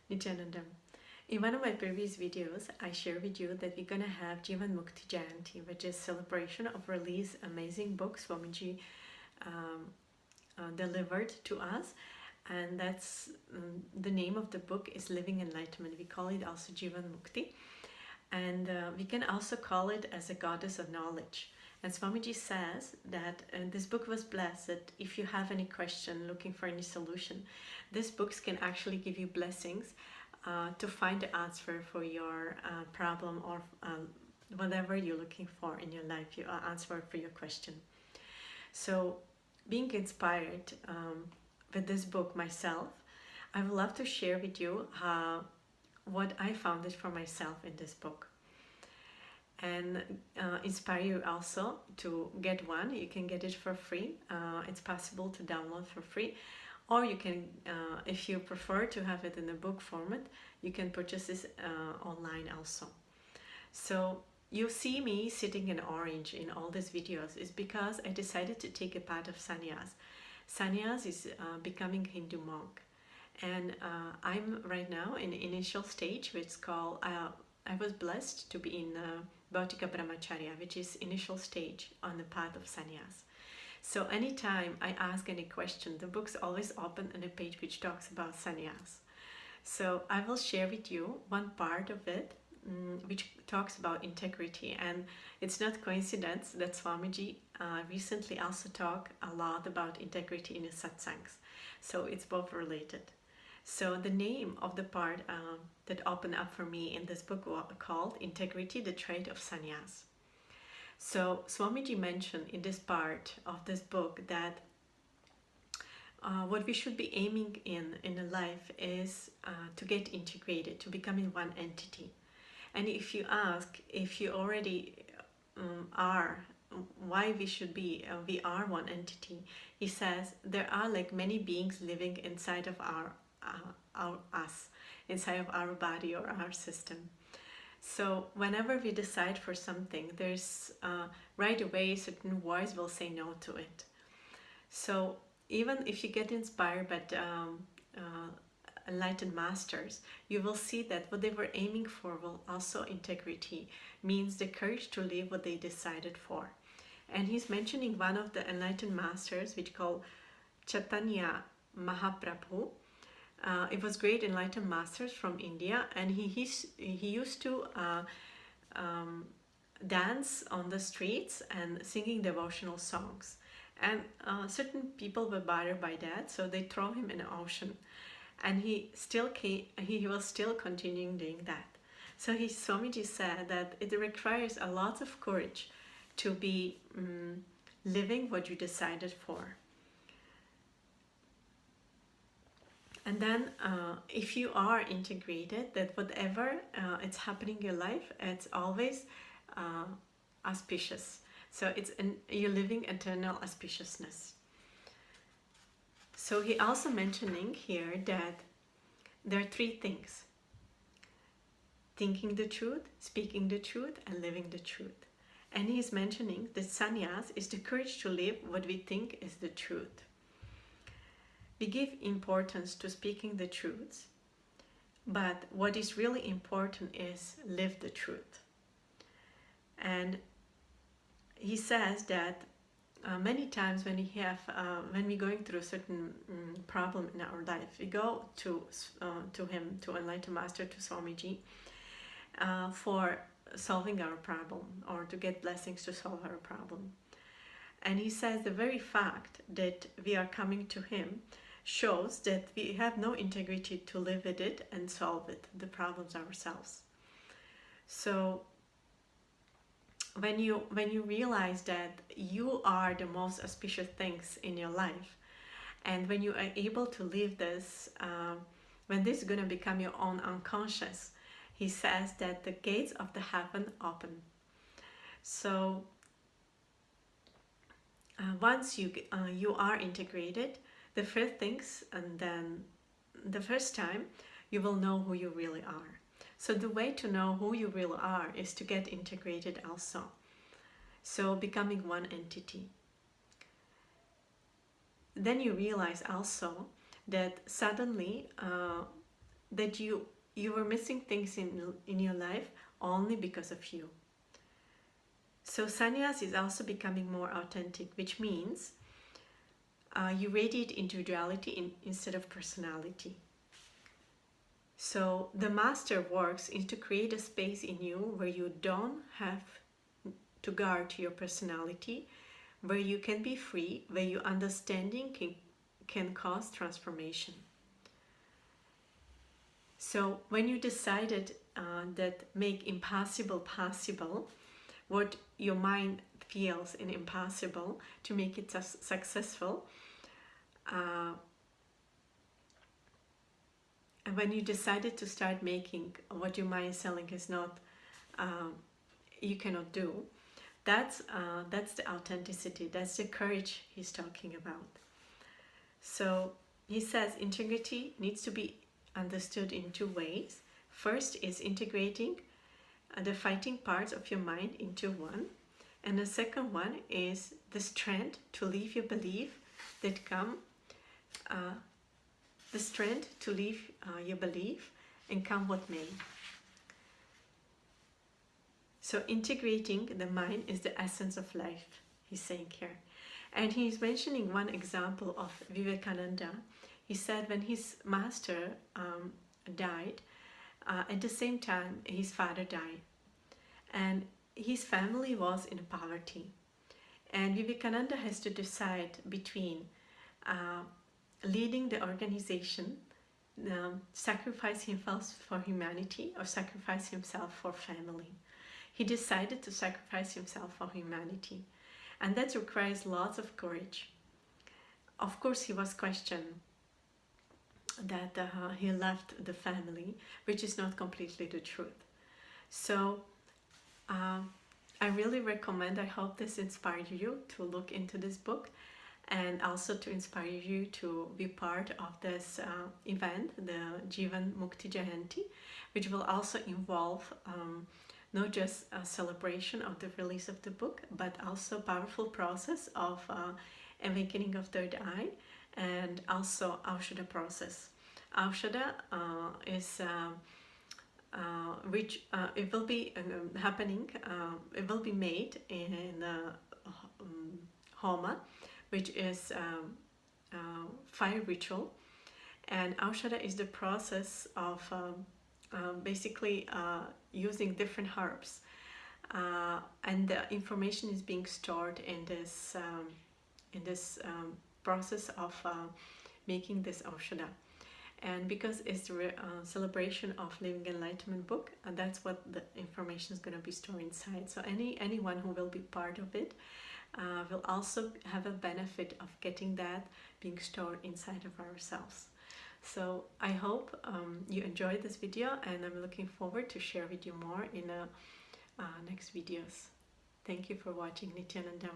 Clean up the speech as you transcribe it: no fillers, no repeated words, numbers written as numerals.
Nithyananda. In one of my previous videos, I shared with you that we're gonna have Jeevan Mukthi Jayanti, which is celebration of release amazing books Swamiji delivered to us, and that's the name of the book is Living Enlightenment. We call it also Jeevan Mukti, and we can also call it as a goddess of knowledge. And Swamiji says that this book was blessed, that if you have any question, looking for any solution, these books can actually give you blessings to find the answer for your problem or whatever you're looking for in your life, your answer for your question. So being inspired with this book myself, I would love to share with you what I found it for myself in this book, and inspire you also to get one. You can get it for free. It's possible to download for free, or you can, if you prefer to have it in a book format, you can purchase this online also. So you see me sitting in orange in all these videos is because I decided to take a path of sannyas. Sannyas is becoming Hindu monk, and I'm right now in initial stage, which is called I was blessed to be in Bhautika Brahmacharya, which is initial stage on the path of sannyas. So anytime I ask any question, the book's always open on a page which talks about sannyas. So I will share with you one part of it which talks about integrity, and it's not coincidence that Swamiji recently also talked a lot about integrity in his satsangs. So it's both related. So the name of the part that opened up for me in this book was called Integrity, the Trait of Sannyas. So Swamiji mentioned in this part of this book that what we should be aiming in a life is to get integrated, to becoming one entity. And if you ask if you already are, why we should be, we are one entity, he says there are like many beings living inside of our us, inside of our body or our system. So whenever we decide for something, there's right away a certain voice will say no to it. So even if you get inspired by enlightened masters, you will see that what they were aiming for will also integrity, means the courage to live what they decided for. And he's mentioning one of the enlightened masters, which called Chaitanya Mahaprabhu. It was great enlightened masters from India, and he used to dance on the streets and singing devotional songs. And certain people were bothered by that, so they throw him in the ocean. And he was still continuing doing that. So Swamiji said that it requires a lot of courage to be living what you decided for. And then if you are integrated, that whatever it's happening in your life, it's always auspicious. So you're living eternal auspiciousness. So he also mentioning here that there are three things: thinking the truth, speaking the truth, and living the truth. And he's mentioning that sannyas is the courage to live what we think is the truth. We give importance to speaking the truth, but what is really important is live the truth. And he says that many times when we're going through a certain problem in our life, we go to him, to Enlightened Master, to Swamiji, for solving our problem or to get blessings to solve our problem. And he says the very fact that we are coming to him shows that we have no integrity to live with it and solve the problems ourselves. So when you realize that you are the most auspicious things in your life, and when you are able to live this, when this is going to become your own unconscious, he says that the gates of the heaven open. So once you are integrated, the first things, and then the first time you will know who you really are. So the way to know who you really are is to get integrated also. So becoming one entity. Then you realize also that suddenly that you were missing things in your life only because of you. So sannyas is also becoming more authentic, which means you radiate individuality instead of personality. So the master works is to create a space in you where you don't have to guard your personality, where you can be free, where your understanding can cause transformation. So when you decided that make impossible possible, what your mind feels in impossible, to make it successful, and when you decided to start making what your mind is telling is not, you cannot do, that's the authenticity, that's the courage he's talking about. So he says integrity needs to be understood in two ways. First is integrating the fighting parts of your mind into one, and the second one is the strength to leave your belief that come the strength to leave your belief and come what may. So integrating the mind is the essence of life, he's saying here. And he's mentioning one example of Vivekananda. He said when his master died, at the same time his father died. And his family was in poverty. And Vivekananda has to decide between leading the organization, sacrifice himself for humanity, or sacrifice himself for family. He decided to sacrifice himself for humanity. And that requires lots of courage. Of course, he was questioned that he left the family, which is not completely the truth. So I really recommend, I hope this inspired you to look into this book, and also to inspire you to be part of this event, the Jeevan Mukthi Jayanti, which will also involve not just a celebration of the release of the book, but also powerful process of awakening of third eye, and also Aushadha process. Aushadha is which it will be happening, it will be made in Homa, which is fire ritual. And Aushadha is the process of basically using different herbs, and the information is being stored in this process of making this Aushadha. And because it's the celebration of Living Enlightenment book, that's what the information is going to be stored inside. So anyone who will be part of it will also have a benefit of getting that being stored inside of ourselves. So I hope you enjoyed this video, and I'm looking forward to share with you more in next videos. Thank you for watching. Nithyananda.